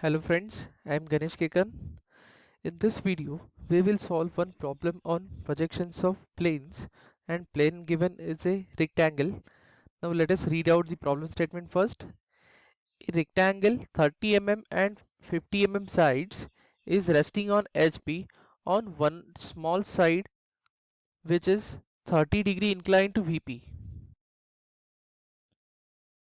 Hello friends, I am Ganesh Kekan. In this video, we will solve one problem on projections of planes, and plane given is a rectangle. Now let us read out the problem statement first. A rectangle 30 mm and 50 mm sides is resting on HP on one small side which is 30-degree inclined to VP.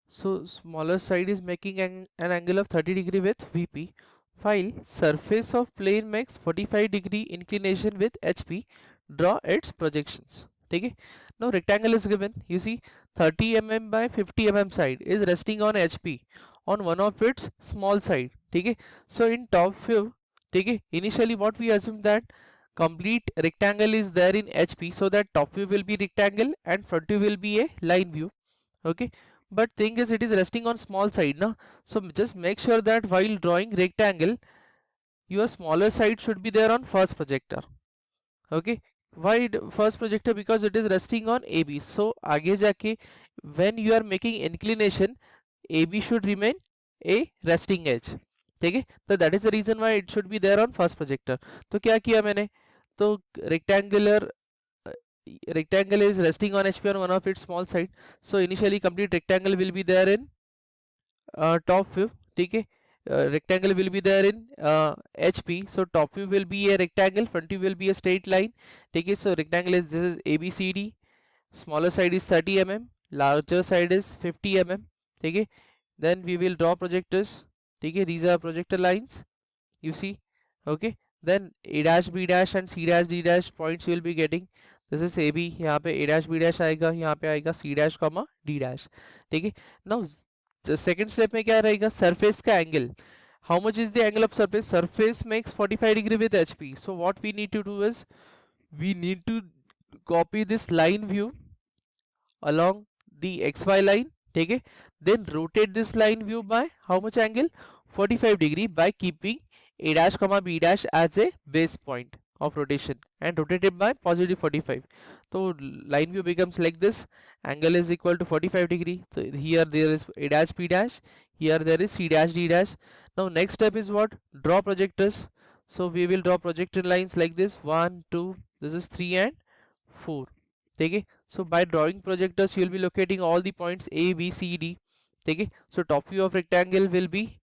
So smaller side is making an angle of 30 degree with VP, while surface of plane makes 45 degree inclination with HP. Draw its projections. Okay. Now rectangle is given. You see 30 mm by 50 mm side is resting on HP on one of its small side. Okay. So in top view, okay, initially what we assume that complete rectangle is there in HP, so that top view will be rectangle and front view will be a line view. Okay, but thing is it is resting on small side now, so just make sure that while drawing rectangle your smaller side should be there on first projector. Okay, why first projector? Because it is resting on AB, so आगे जाके when you are making inclination AB should remain a resting edge. ठीक है, तो that is the reason why it should be there on first projector. तो क्या किया मैंने, तो rectangular rectangle is resting on HP on one of its small side, so initially complete rectangle will be there in top view. ठीक है, rectangle will be there in HP, so top view will be a rectangle, front view will be a straight line. ठीक है, so rectangle is, this is ABCD, smaller side is 30 mm, larger side is 50 mm. ठीक है, then we will draw projectors. ठीक है, these are projector lines, you see. Okay, then A dash B dash and C dash D dash points you will be getting. This is AB, यहाँ पे A dash B dash आएगा, यहाँ पे आएगा C dash comma D dash. ठीक है, now the second step में क्या रहेगा, surface का angle. How much is the angle of surface? Surface makes 45 degree with HP. So what we need to do is we need to copy this line view along the XY line. ठीक है, then rotate this line view by how much angle? 45 degree, by keeping A dash comma B dash as a base point of rotation and rotate it by positive 45. So line view becomes like this. Angle is equal to 45 degree. So here there is A dash B dash, here there is C dash D dash. Now next step is what? Draw projectors. So we will draw projector lines like this, 1 2, this is 3 and 4. Okay, so by drawing projectors you will be locating all the points A B C D. Okay, so top view of rectangle will be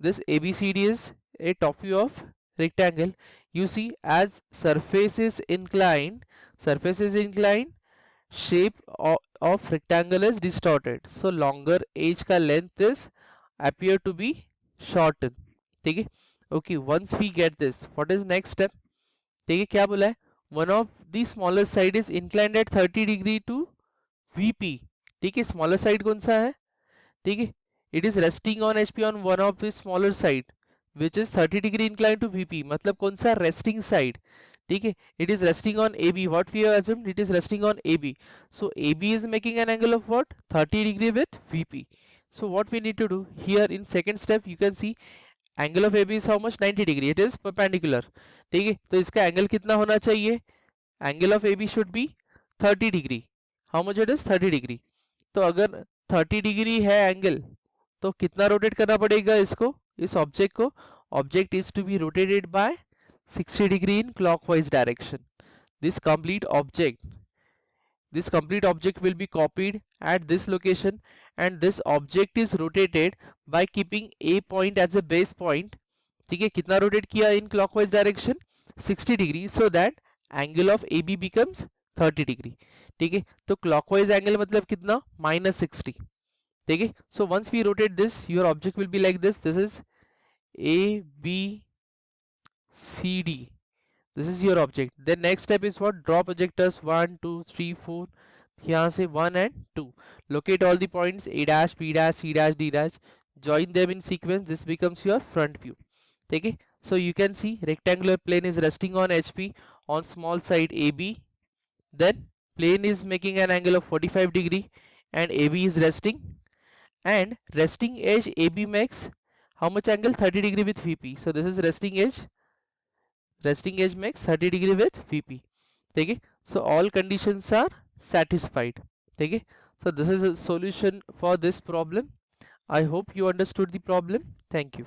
this. ABCD is a top view of rectangle. You see, as surface is inclined, shape of rectangle is distorted, so longer edge का length is appear to be shortened. ठीक है, okay, once we get this, what is next step? ठीक है, क्या बोला है, one of the smaller side is inclined at 30 degree to VP. ठीक है, smaller side कौन सा है, ठीक है, it is resting on HP on one of the smaller side which is 30 degree inclined to VP. मतलब कौन सा, resting side. ठीक है, it is resting on AB. What we have assumed, it is resting on AB. So AB is making an angle of what, 30 degree with VP. So what we need to do here in second step, you can see angle of AB is how much, 90 degree. It is perpendicular. ठीक है, तो इसका angle कितना होना चाहिए, angle of AB should be 30 degree. How much it is, 30 degree. तो अगर 30 degree है एंगल, तो कितना रोटेट करना पड़ेगा इसको, इस ऑब्जेक्ट को? Object is to be rotated by 60 degree in clockwise direction. This complete object, this complete object will be copied at this location, and this object is rotated by keeping A point as a base point. ठीक है, कितना rotate किया in clockwise direction, 60 degree, so that angle of AB becomes 30 degree. ठीक है, तो clockwise angle मतलब कितना, -60. ठीक है, so once we rotate this, your object will be like this. This is A B C D, this is your object. Then next step is what, draw projectors, 1 2 3 4. यहाँ से 1 and 2, locate all the points A dash B dash C dash D dash, join them in sequence. This becomes your front view. ठीक है, so you can see rectangular plane is resting on HP on small side AB, then plane is making an angle of 45 degree and AB is resting, and resting edge AB makes how much angle, 30 degree with VP. So this is resting edge makes 30 degree with VP. ठीक है, so all conditions are satisfied. ठीक है, so this is a solution for this problem. I hope you understood the problem. Thank you.